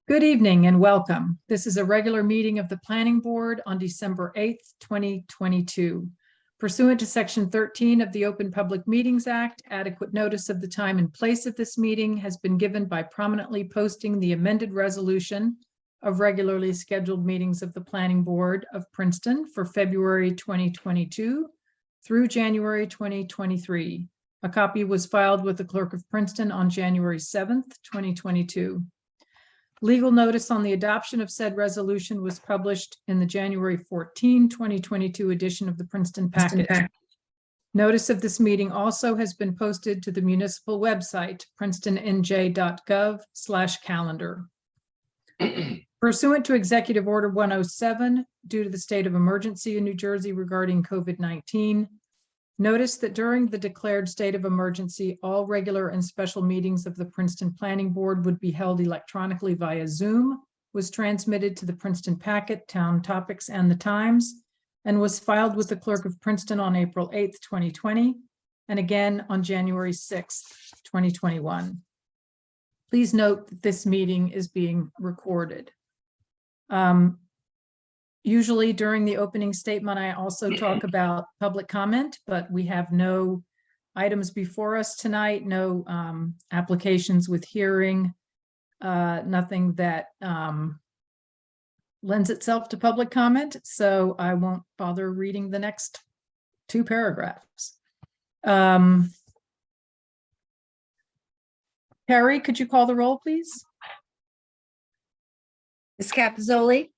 Good evening and welcome. This is a regular meeting of the Planning Board on December 8th, 2022. Pursuant to Section 13 of the Open Public Meetings Act, adequate notice of the time and place of this meeting has been given by prominently posting the amended resolution of regularly scheduled meetings of the Planning Board of Princeton for February 2022 through January 2023. A copy was filed with the Clerk of Princeton on January 7th, 2022. Legal notice on the adoption of said resolution was published in the January 14, 2022 edition of the Princeton Packet. Notice of this meeting also has been posted to the municipal website, princetonnj.gov/calendar. Pursuant to Executive Order 107, due to the state of emergency in New Jersey regarding COVID-19, notice that during the declared state of emergency, all regular and special meetings of the Princeton Planning Board would be held electronically via Zoom, was transmitted to the Princeton Packet, Town Topics, and the Times, and was filed with the Clerk of Princeton on April 8th, 2020, and again on January 6th, 2021. Please note that this meeting is being recorded. Usually during the opening statement, I also talk about public comment, but we have no items before us tonight, no applications with hearing, nothing that lends itself to public comment. So I won't bother reading the next two paragraphs. Carrie, could you call the roll, please? Ms. Capizzoli?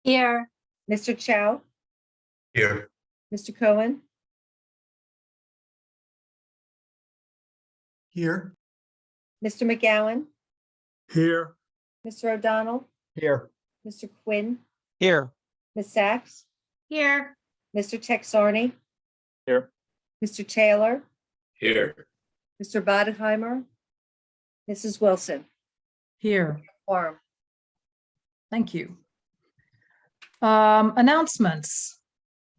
Here. Mr. Chow? Here. Mr. Cohen? Here. Mr. McGowan? Here. Mr. O'Donnell? Here. Mr. Quinn? Here. Ms. Sachs? Here. Mr. Texarney? Here. Mr. Taylor? Here. Mr. Bodenheimer? Mrs. Wilson? Here. Quorum. Thank you. Announcements.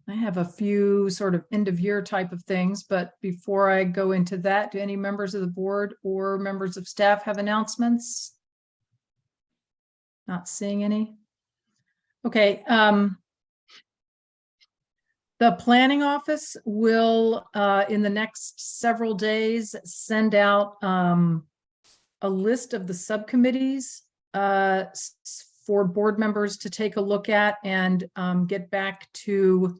I have a few sort of end of year type of things, but before I go into that, do any members of the board or members of staff have announcements? Not seeing any. Okay. The planning office will, in the next several days, send out a list of the subcommittees for board members to take a look at and get back to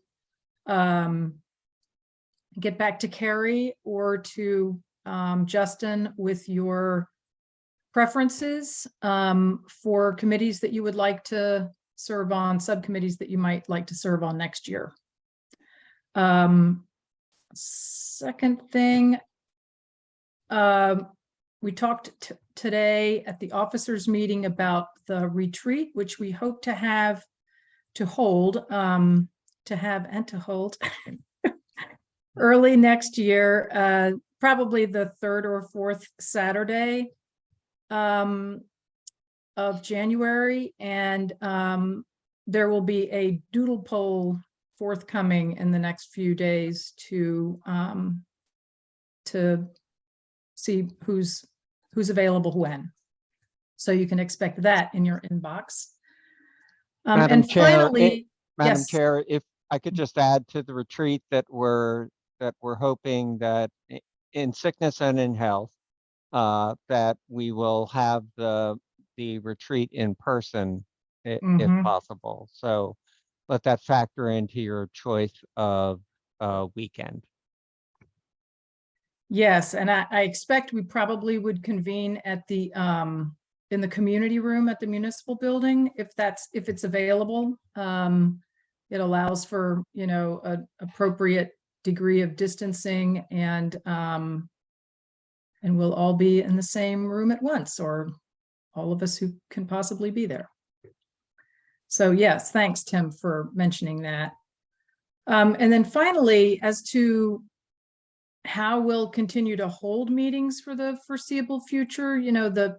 Carrie or to Justin with your preferences for committees that you would like to serve on, subcommittees that you might like to serve on next year. Second thing, we talked today at the officers meeting about the retreat, which we hope to hold early next year, probably the 3rd or 4th Saturday of January. And there will be a doodle poll forthcoming in the next few days to see who's available when. So you can expect that in your inbox. And finally, Madam yes. Chair, if I could just add to the retreat that we're hoping that in sickness and in health, that we will have the retreat in person if possible. So let that factor into your choice of weekend. Yes, and I expect we probably would convene at the in the community room at the municipal building if it's available. It allows for, you know, an appropriate degree of distancing, and we'll all be in the same room at once, or all of us who can possibly be there. So yes, thanks, Tim, for mentioning that. And then finally, as to how we'll continue to hold meetings for the foreseeable future, you know, the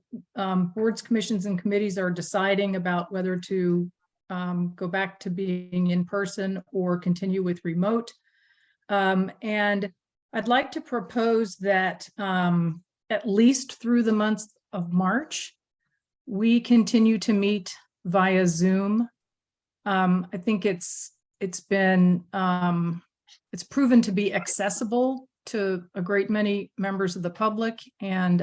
boards, commissions, and committees are deciding about whether to go back to being in person or continue with remote. And I'd like to propose that at least through the month of March, we continue to meet via Zoom. I think it's been, it's proven to be accessible to a great many members of the public, and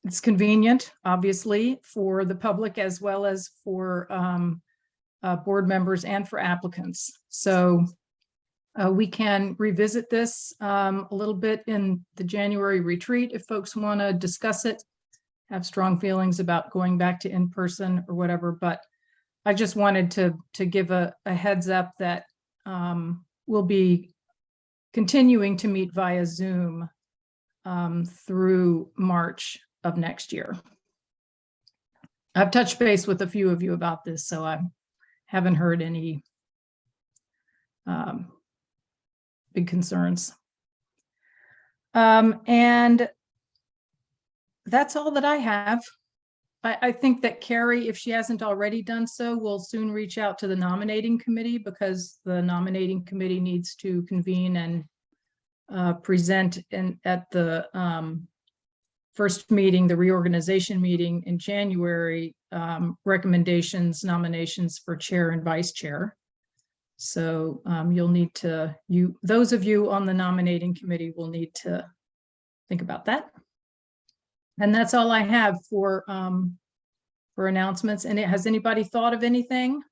it's convenient, obviously, for the public as well as for board members and for applicants. So we can revisit this a little bit in the January retreat if folks want to discuss it, have strong feelings about going back to in-person or whatever. But I just wanted to give a heads up that we'll be continuing to meet via Zoom through March of next year. I've touched base with a few of you about this, so I haven't heard any big concerns. And that's all that I have. I think that Carrie, if she hasn't already done so, will soon reach out to the nominating committee, because the nominating committee needs to convene and present at the first meeting, the reorganization meeting in January, recommendations, nominations for chair and vice chair. So you'll need to, those of you on the nominating committee will need to think about that. And that's all I have for announcements. And has anybody thought of anything?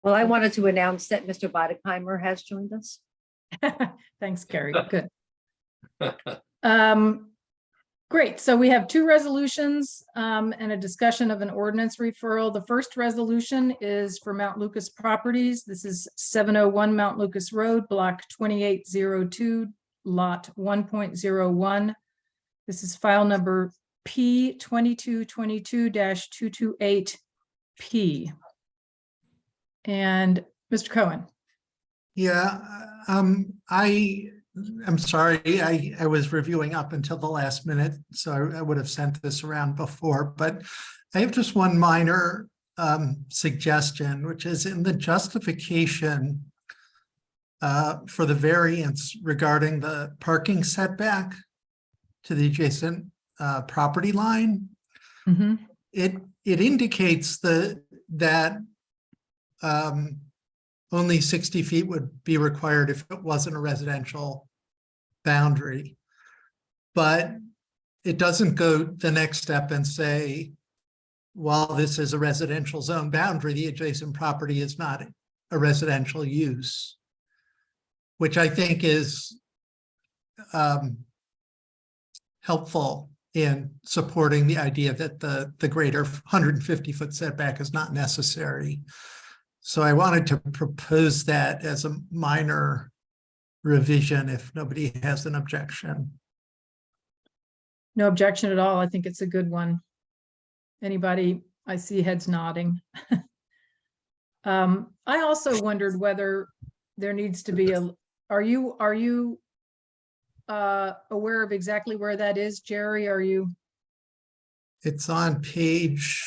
Well, I wanted to announce that Mr. Bodenheimer has joined us. Thanks, Carrie. Good. Great. So we have two resolutions and a discussion of an ordinance referral. The first resolution is for Mount Lucas Properties. This is 701 Mount Lucas Road, block 2802, lot 1.01. This is file number P 2222-228P. And Mr. Cohen. Yeah, I'm sorry, I was reviewing up until the last minute, so I would have sent this around before, but I have just one minor suggestion, which is in the justification for the variance regarding the parking setback to the adjacent property line. Mm-hmm. It indicates that only 60 feet would be required if it wasn't a residential boundary. But it doesn't go the next step and say, while this is a residential zone boundary, the adjacent property is not a residential use, which I think is helpful in supporting the idea that the greater 150-foot setback is not necessary. So I wanted to propose that as a minor revision if nobody has an objection. No objection at all. I think it's a good one. Anybody? I see heads nodding. I also wondered whether there needs to be are you aware of exactly where that is, Jerry? Are you? It's on page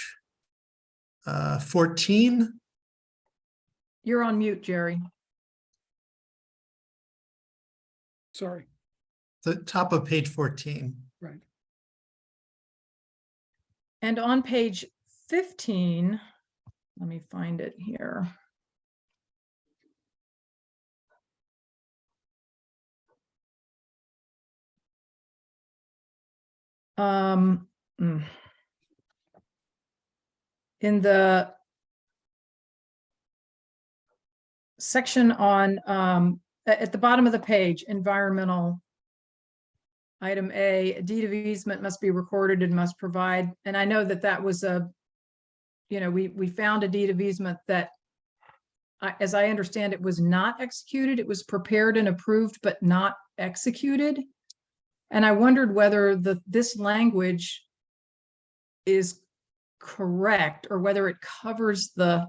14. You're on mute, Jerry. Sorry. The top of page 14. Right. And on page 15, let me find it here. In the section on at the bottom of the page, environmental, item A deed of easement must be recorded and must provide, and I know that was we found a deed of easement that, as I understand it, was not executed. It was prepared and approved but not executed, and I wondered whether this language is correct or whether it covers the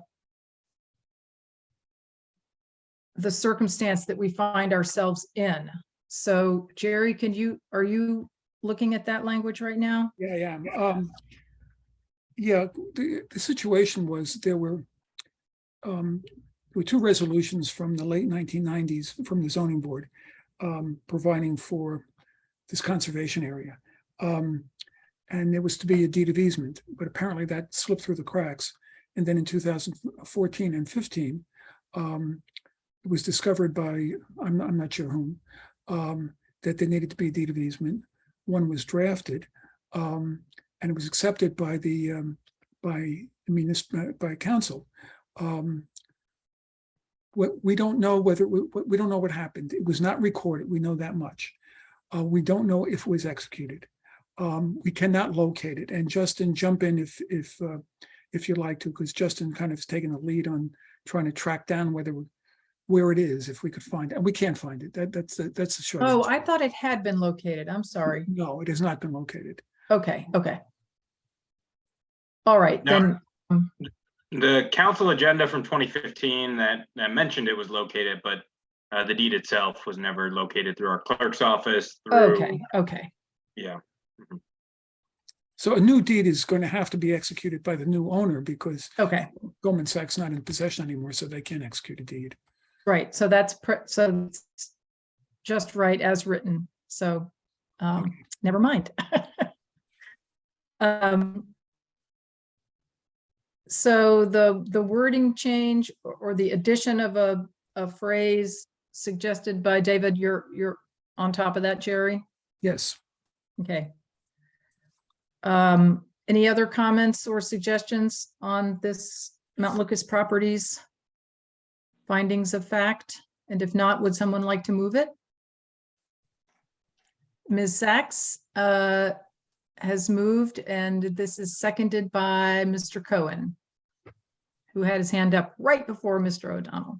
circumstance that we find ourselves in. So Jerry, are you looking at that language right now? Yeah, I am. Yeah, the situation was there were two resolutions from the late 1990s from the zoning board providing for this conservation area. And it was to be a deed of easement, but apparently that slipped through the cracks. And then in 2014 and 15, it was discovered by, I'm not sure whom, that there needed to be a deed of easement. One was drafted, and it was accepted by the by council. We don't know whether we don't know what happened. It was not recorded. We know that much. We don't know if it was executed. We cannot locate it. And Justin, jump in if you'd like to, because Justin kind of has taken the lead on trying to track down where it is, if we could find it. And we can't find it. That's the short Oh, answer. I thought it had been located. I'm sorry. No, it has not been located. Okay, okay. All right, No. then, The council agenda from 2015 that mentioned it was located, but the deed itself was never located through our clerk's office. okay, okay. Yeah. So a new deed is going to have to be executed by the new owner because Okay, Goldman Sachs not in possession anymore, so they can't execute a deed. right. So that's so it's just right as written. So never mind. So the wording change or the addition of a phrase suggested by David, you're on top of that, Jerry? Yes. Okay. Any other comments or suggestions on this Mount Lucas Properties findings of fact? And if not, would someone like to move it? Ms. Sachs has moved, and this is seconded by Mr. Cohen, who had his hand up right before Mr. O'Donnell.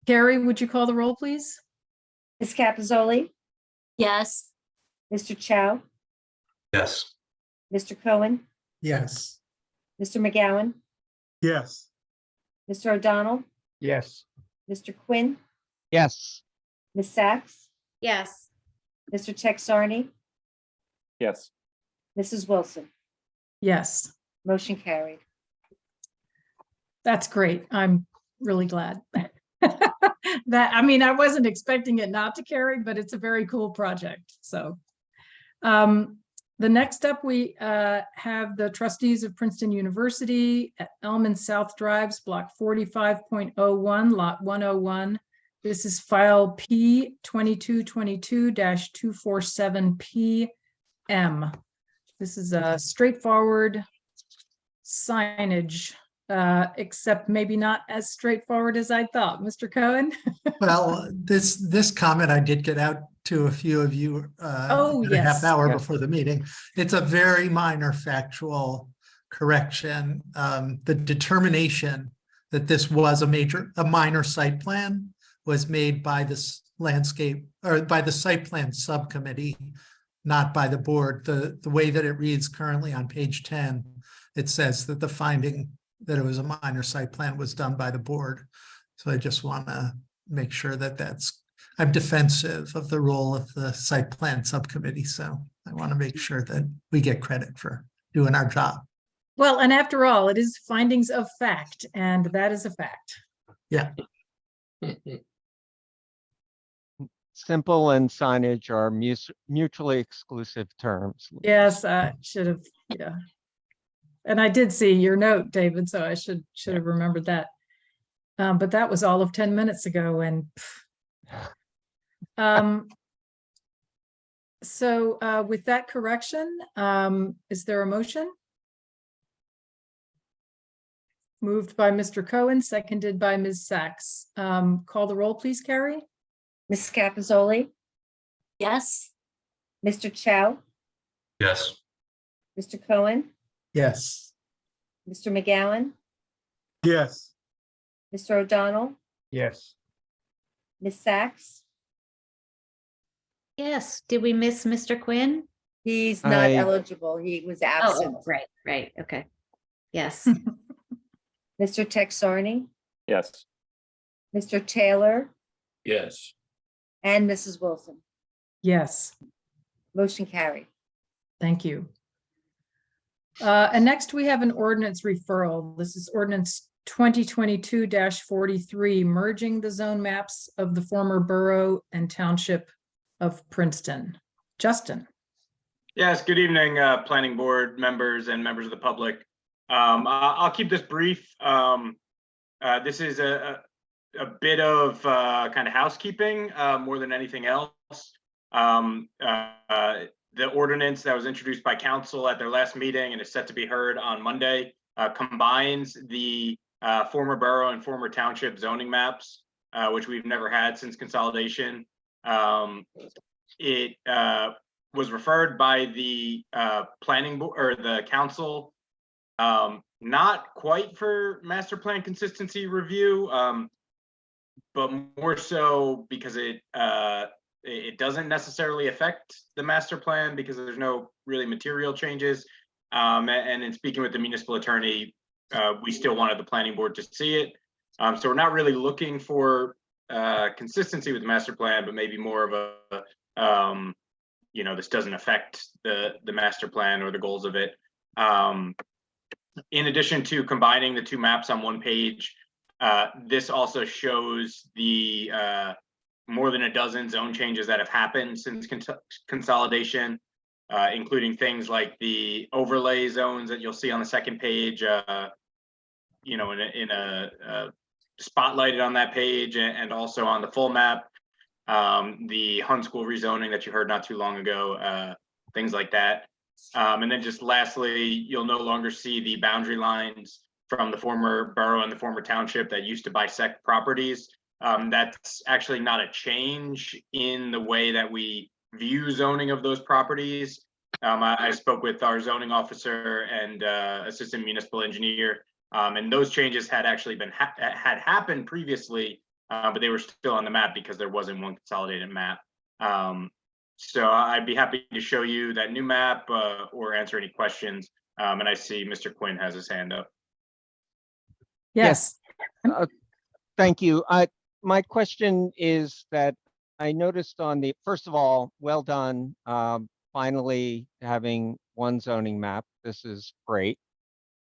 Carrie, would you call the roll, please? Ms. Capizoli, Yes. Mr. Chow, Yes. Mr. Cohen, Yes. Mr. McGowan, Yes. Mr. O'Donnell, Yes. Mr. Quinn, Yes, Ms. Sachs, Yes. Mr. Texarney, Yes. Mrs. Wilson. Yes, Motion carried. that's great. I'm really glad. That, I mean, I wasn't expecting it not to carry, but it's a very cool project, so. The next up, we have the trustees of Princeton University at Elman South Drives, block 45.01, lot 101. This is file P 2222-247PM. This is a straightforward signage, except maybe not as straightforward as I thought. Mr. Cohen? Well, this comment I did get out to a few of you Oh, a half yes. hour Yeah. before the meeting. It's a very minor factual correction. The determination that this was a minor site plan was made by this landscape or by the site plan subcommittee, not by the board. The way that it reads currently on page 10, it says that the finding that it was a minor site plan was done by the board. So I just want to make sure that I'm defensive of the role of the site plan subcommittee. So I want to make sure that we get credit for doing our job. Well, and after all, it is findings of fact, and that is a fact. Yeah. simple and signage are mutually exclusive terms. Yes, I should have, yeah. And I did see your note, David, so I should have remembered that. But that was all of 10 minutes ago and so with that correction, is there a motion? Moved by Mr. Cohen, seconded by Ms. Sachs. Call the roll, please, Carrie. Ms. Capizoli, Yes. Mr. Chow, Yes. Mr. Cohen, Yes. Mr. McGowan, Yes. Mr. O'Donnell, Yes. Ms. Sachs. Yes. Did we miss Mr. Quinn? He's not I- eligible. He was absent. Right. Okay. Yes. Mr. Texarney, Yes. Mr. Taylor, Yes. and Mrs. Wilson. Yes. Motion carried. Thank you. And next we have an ordinance referral. This is ordinance 2022-43, merging the zone maps of the former borough and township of Princeton. Justin. Yes, good evening, planning board members and members of the public. I'll keep this brief. This is a bit of kind of housekeeping more than anything else. The ordinance that was introduced by council at their last meeting and is set to be heard on Monday combines the former borough and former township zoning maps, which we've never had since consolidation. It was referred by the planning board or the council, not quite for master plan consistency review, but more so because it doesn't necessarily affect the master plan because there's no really material changes. And in speaking with the municipal attorney, we still wanted the planning board to see it. So we're not really looking for consistency with the master plan, but maybe more of a, this doesn't affect the master plan or the goals of it. In addition to combining the two maps on one page, this also shows the more than a dozen zone changes that have happened since consolidation, including things like the overlay zones that you'll see on the second page, in a spotlighted on that page, and also on the full map, the Hunt School rezoning that you heard not too long ago, things like that. And then just lastly, you'll no longer see the boundary lines from the former borough and the former township that used to bisect properties. That's actually not a change in the way that we view zoning of those properties. I spoke with our zoning officer and assistant municipal engineer, and those changes had actually had happened previously, but they were still on the map because there wasn't one consolidated map. So I'd be happy to show you that new map or answer any questions. And I see Mr. Quinn has his hand up. Yes. Thank you. My question is that I noticed on the, first of all, well done, finally having one zoning map. This is great.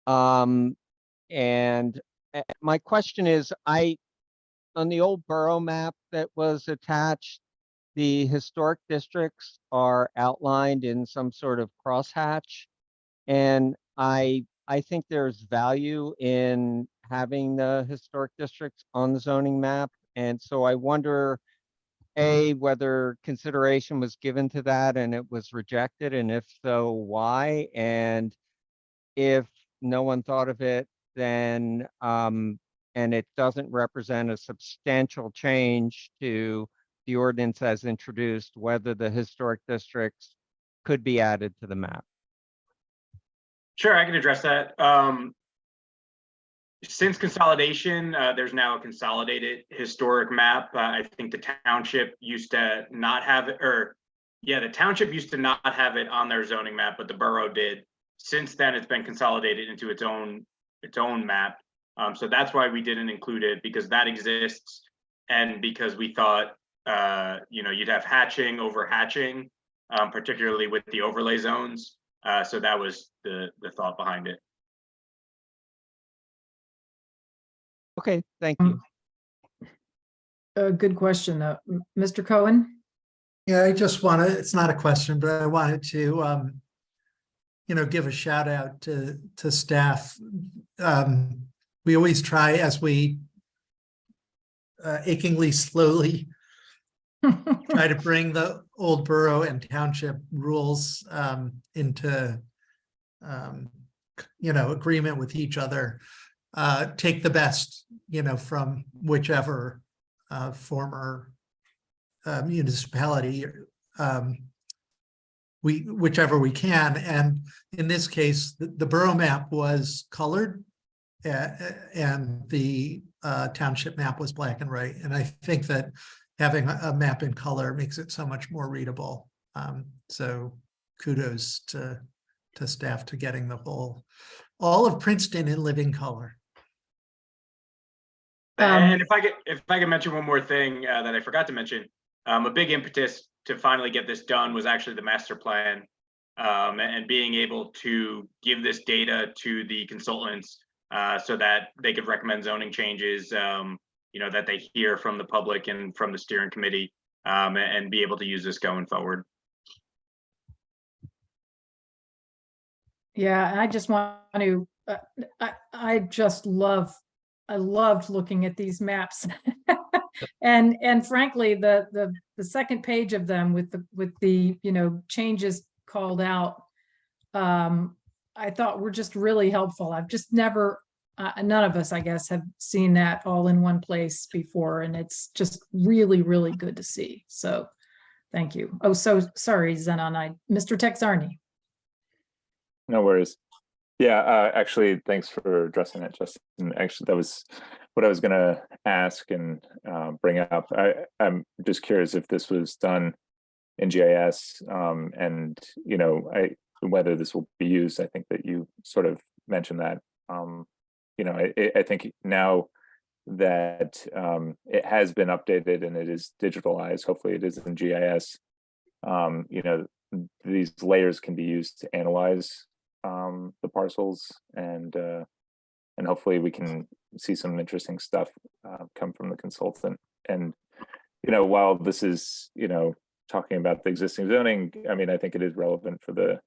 And my question is, on the old borough map that was attached, the historic districts are outlined in some sort of crosshatch. And I think there's value in having the historic districts on the zoning map. And so I wonder, A, whether consideration was given to that and it was rejected, and if so, why? And if no one thought of it, then, and it doesn't represent a substantial change to the ordinance as introduced, whether the historic districts could be added to the map. Sure, I can address that. Since consolidation, there's now a consolidated historic map. I think the township used to not have it, the township used to not have it on their zoning map, but the borough did. Since then, it's been consolidated into its own map. So that's why we didn't include it, because that exists, and because we thought, you'd have hatching over hatching, particularly with the overlay zones. So that was the thought behind it. Okay, thank you. Good question. Mr. Cohen? Yeah, I just want to, it's not a question, but I wanted to, give a shout out to staff. We always try, as we achingly slowly try to bring the old borough and township rules into, agreement with each other. Take the best, from whichever former municipality, whichever we can. And in this case, the borough map was colored and the township map was black and white. And I think that having a map in color makes it so much more readable. So kudos to staff to getting all of Princeton in living color. And if I could mention one more thing that I forgot to mention, a big impetus to finally get this done was actually the master plan, and being able to give this data to the consultants so that they could recommend zoning changes, that they hear from the public and from the steering committee. and be able to use this going forward. Yeah, I just want to, I loved looking at these maps. And frankly, the second page of them with the, changes called out, I thought were just really helpful. I've just never, none of us, I guess, have seen that all in one place before, and it's just really, really good to see. So thank you. Oh, so sorry, Zenon, Mr. Texarney. No worries. Yeah, actually, thanks for addressing that, Justin. Actually, that was what I was going to ask and bring up. I'm just curious if this was done in GIS, and whether this will be used. I think that you sort of mentioned that. I think now that it has been updated and it is digitalized, hopefully it is in GIS. These layers can be used to analyze the parcels, and hopefully we can see some interesting stuff come from the consultant. And while this is talking about the existing zoning, I mean, I think it is relevant for the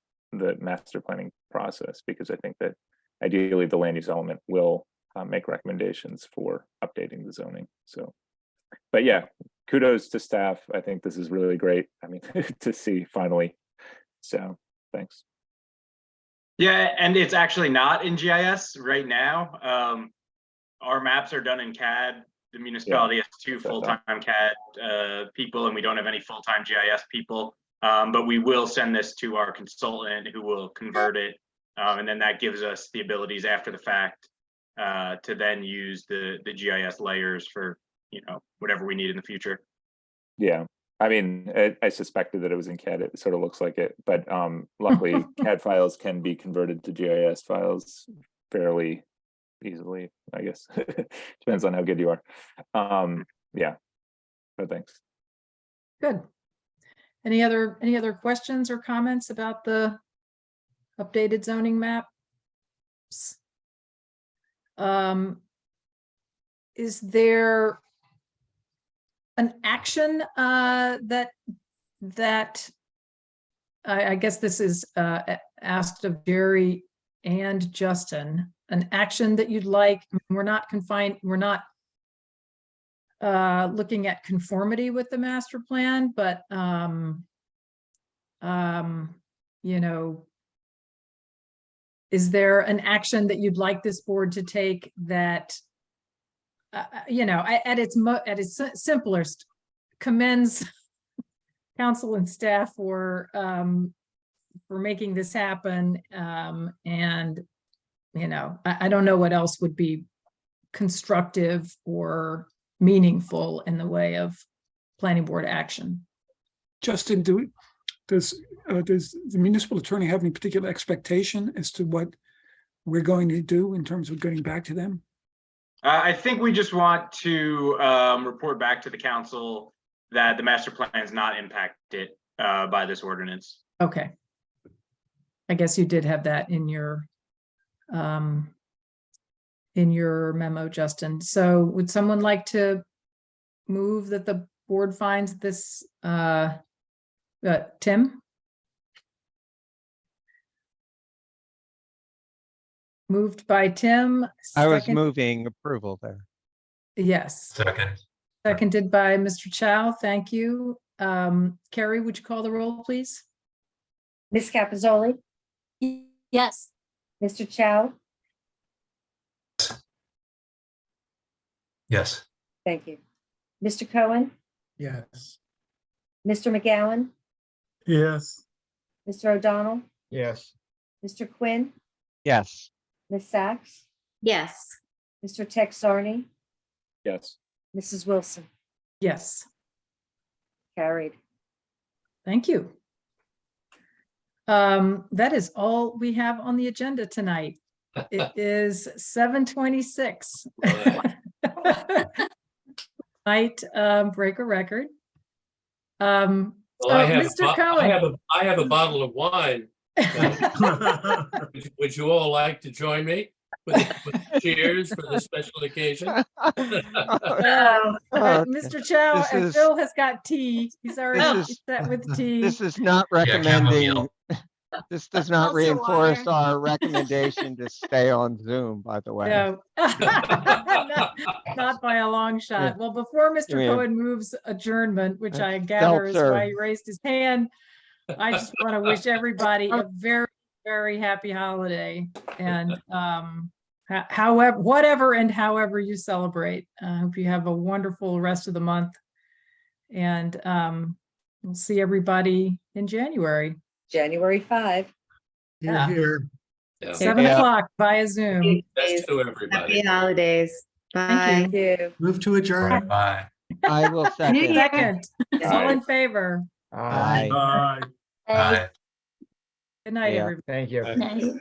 master planning process, because I think that ideally the land use element will make recommendations for updating the zoning. So, but yeah, kudos to staff. I think this is really great. I mean, to see finally. So thanks. Yeah, and it's actually not in GIS right now. Our maps are done in CAD. The municipality has 2 full-time CAD people, and we don't have any full-time GIS people. But we will send this to our consultant, who will convert it. And then that gives us the abilities after the fact to then use the GIS layers for, whatever we need in the future. Yeah. I mean, I suspected that it was in CAD. It sort of looks like it, but luckily CAD files can be converted to GIS files fairly easily, I guess. Depends on how good you are. Yeah, but thanks. Good. Any other questions or comments about the updated zoning map? Is there an action that I guess this is asked of Jerry and Justin, an action that you'd like? We're not confined, we're not looking at conformity with the master plan, but is there an action that you'd like this board to take that at its simplest, commends council and staff for making this happen, and I don't know what else would be constructive or meaningful in the way of planning board action. Justin, does the municipal attorney have any particular expectation as to what we're going to do in terms of getting back to them? I think we just want to report back to the council that the master plan is not impacted by this ordinance. Okay. I guess you did have that in your memo, Justin. So would someone like to move that the board finds this, Tim? Moved by Tim. I was second- moving approval there. Yes. Second. Seconded by Mr. Chow. Thank you. Carrie, would you call the roll, please? Ms. Capizoli, Yes. Mr. Chow, Yes. thank you. Mr. Cohen, Yes. Mr. McGowan, Yes. Mr. O'Donnell, Yes. Mr. Quinn, Yes. Ms. Sachs, Yes. Mr. Texarney, Yes. Mrs. Wilson, Yes. carried. Thank you. That is all we have on the agenda tonight. It is 7:26. Might break a record. Well, I have, Mr. Cohen. I have a bottle of wine. Would you all like to join me? with cheers for the special occasion. Mr. Chow, This and is- Phil has got tea. He's already is- set with tea. This is not Yeah, recommending, chamomile. this does not Also reinforce water. our recommendation to stay on Zoom, by the way. No. Not by a long shot. Well, before Mr. mean- Cohen moves adjournment, which I Seltzer. gather is why he raised his hand, I just want to wish everybody a very, very happy holiday. And however, whatever and however you celebrate, I hope you have a wonderful rest of the month. And we'll see everybody in January, January 5. Yeah. Here. Yeah. 7 Yeah. o'clock via Zoom. Best to everybody. Happy holidays. Bye. Thank Thank you. Move to adjourn. Bye. I will second. Second, all Aye. in favor. Aye. Bye. Bye. Good night, Yeah. everybody. Thank you. Night.